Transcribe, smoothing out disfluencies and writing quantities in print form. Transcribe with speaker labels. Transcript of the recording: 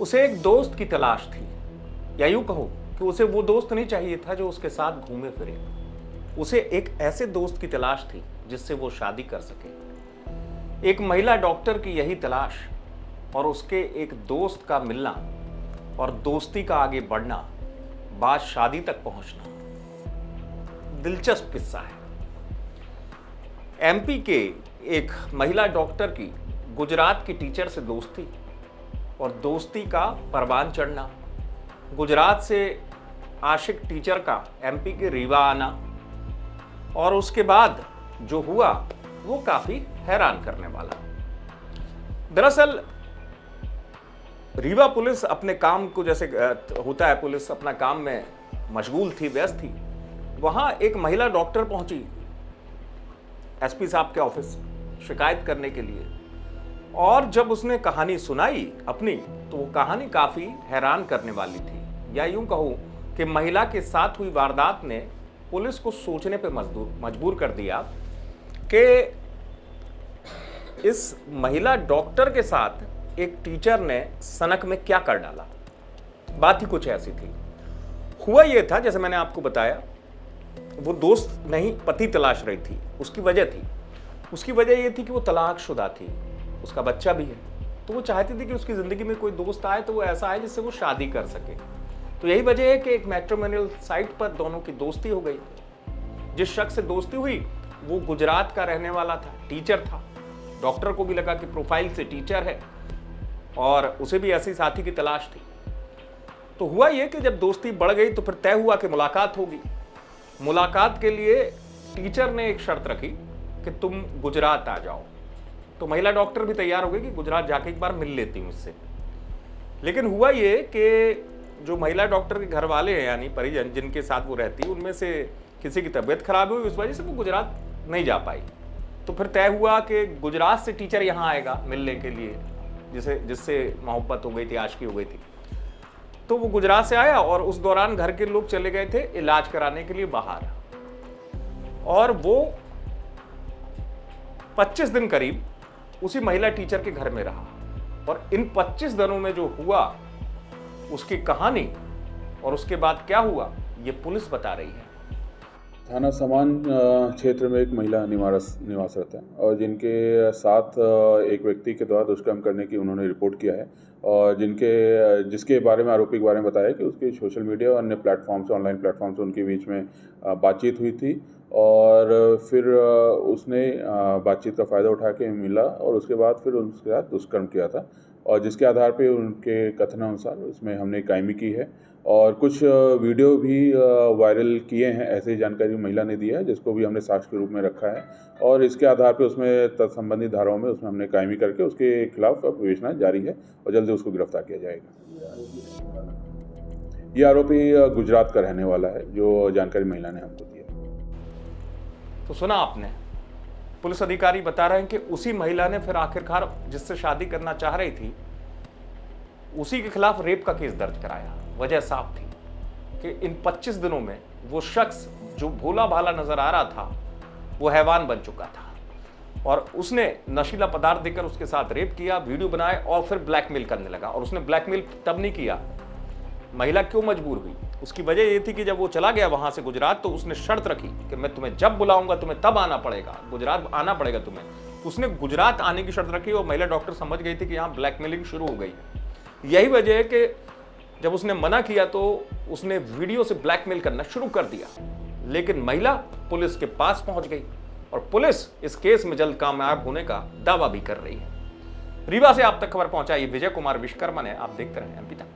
Speaker 1: उसे एक दोस्त की तलाश थी, या यूं कहो कि उसे वो दोस्त नहीं चाहिए था जो उसके साथ घूमे फिरे। उसे एक ऐसे दोस्त की तलाश थी जिससे वो शादी कर सके। एक महिला डॉक्टर की यही तलाश और उसके एक दोस्त का मिलना और दोस्ती का आगे बढ़ना, बात शादी तक पहुंचना, दिलचस्प किस्सा है। एमपी के एक महिला डॉक्टर की गुजरात की टीचर से दोस्ती और दोस्ती का परवान चढ़ना, गुजरात से आशिक टीचर का एमपी के रीवा आना, और उसके बाद जो हुआ वो काफी हैरान करने वाला। दरअसल रीवा पुलिस अपने काम को, जैसे होता है पुलिस अपना काम में मशगूल थी, व्यस्त थी। वहां एक महिला डॉक्टर पहुंची एसपी साहब के ऑफिस शिकायत करने के लिए, और जब उसने कहानी सुनाई अपनी, तो वो कहानी काफी हैरान करने वाली थी। या यूं कहूं कि महिला के साथ हुई वारदात ने पुलिस को सोचने पे मजबूर कर दिया कि इस महिला डॉक्टर के साथ एक टीचर ने सनक में क्या कर डाला। बात ही कुछ ऐसी थी। हुआ यह था, जैसे मैंने आपको बताया, वो दोस्त नहीं पति तलाश रही थी। उसकी वजह थी, उसकी वजह यह थी कि वो तलाकशुदा थी, उसका बच्चा भी है। तो वो चाहती थी कि उसकी जिंदगी में कोई दोस्त आए तो वो ऐसा आए जिससे वो शादी कर सके। तो यही वजह है कि एक मैट्रिमोनियल साइट पर दोनों की दोस्ती हो गई। जिस शख्स से दोस्ती हुई वो गुजरात का रहने वाला था, टीचर था। डॉक्टर को भी लगा कि प्रोफाइल से टीचर है और उसे भी ऐसी साथी की तलाश थी। तो हुआ यह कि जब दोस्ती बढ़ गई तो फिर तय हुआ कि मुलाकात होगी। मुलाकात के लिए टीचर ने एक शर्त रखी कि तुम गुजरात आ जाओ। तो महिला डॉक्टर भी तैयार हो गई कि गुजरात जाके एक बार मिल लेती हूँ इससे। लेकिन हुआ ये कि जो महिला डॉक्टर के घर वाले हैं, यानी परिजन जिनके साथ वो रहती, उनमें से किसी की तबीयत खराब हुई, उस वजह से वो गुजरात नहीं जा पाई। तो फिर तय हुआ कि गुजरात से टीचर यहाँ आएगा मिलने के लिए, जिससे मोहब्बत हो गई थी, आशिकी हो गई थी। तो वो गुजरात से आया और उस दौरान घर के लोग चले गए थे इलाज कराने के लिए बाहर, और वो 25 दिन करीब उसी महिला टीचर के घर में रहा। और इन 25 दिनों में जो हुआ, उसकी कहानी और उसके बाद क्या हुआ, ये पुलिस बता रही है।
Speaker 2: थाना समान क्षेत्र में एक महिला निवासरत है और जिनके साथ एक व्यक्ति के द्वारा दुष्कर्म करने की उन्होंने रिपोर्ट किया है, और जिसके बारे में आरोपी के बारे में बताया कि उसके सोशल मीडिया और अन्य प्लेटफॉर्म्स, ऑनलाइन प्लेटफॉर्म्स, उनके बीच में बातचीत हुई थी, और फिर उसने बातचीत का फ़ायदा उठा के मिला और उसके बाद फिर उसके साथ दुष्कर्म किया था। और जिसके आधार पे उनके कथनानुसार उसमें हमने कायमी की है और कुछ वीडियो भी वायरल किए हैं, ऐसी जानकारी महिला ने दी है, जिसको भी हमने साक्ष्य के रूप में रखा है। और इसके आधार पे उसमें तत्संबंधी धाराओं में उसमें हमने कायमी करके उसके खिलाफ विवेचना जारी है और जल्दी उसको गिरफ्तार किया जाएगा। ये आरोपी गुजरात का रहने वाला है, जो जानकारी महिला ने हमको दी है।
Speaker 1: तो सुना आपने, पुलिस अधिकारी बता रहे हैं कि उसी महिला ने फिर आखिरकार जिससे शादी करना चाह रही थी, उसी के खिलाफ रेप का केस दर्ज कराया। वजह साफ थी कि इन 25 दिनों में वो शख्स जो भोला भाला नजर आ रहा था, वो हैवान बन चुका था, और उसने नशीला पदार्थ देकर उसके साथ रेप किया, वीडियो बनाए और फिर ब्लैकमेल करने लगा। और उसने ब्लैकमेल तब नहीं किया, महिला क्यों मजबूर हुई, उसकी वजह यह थी कि जब वो चला गया वहां से गुजरात, तो उसने शर्त रखी कि मैं तुम्हें जब बुलाऊंगा तुम्हें तब आना पड़ेगा, गुजरात आना पड़ेगा तुम्हें। उसने गुजरात आने की शर्त रखी और महिला डॉक्टर समझ गई थी कि यहाँ ब्लैकमेलिंग शुरू हो गई। यही वजह है कि जब उसने मना किया तो उसने वीडियो से ब्लैकमेल करना शुरू कर दिया। लेकिन महिला पुलिस के पास पहुंच गई और पुलिस इस केस में जल्द कामयाब होने का दावा भी कर रही है। रीवा से आप तक खबर पहुंचाई विजय कुमार विश्वकर्मा ने। आप देखते रहे एमपी तक।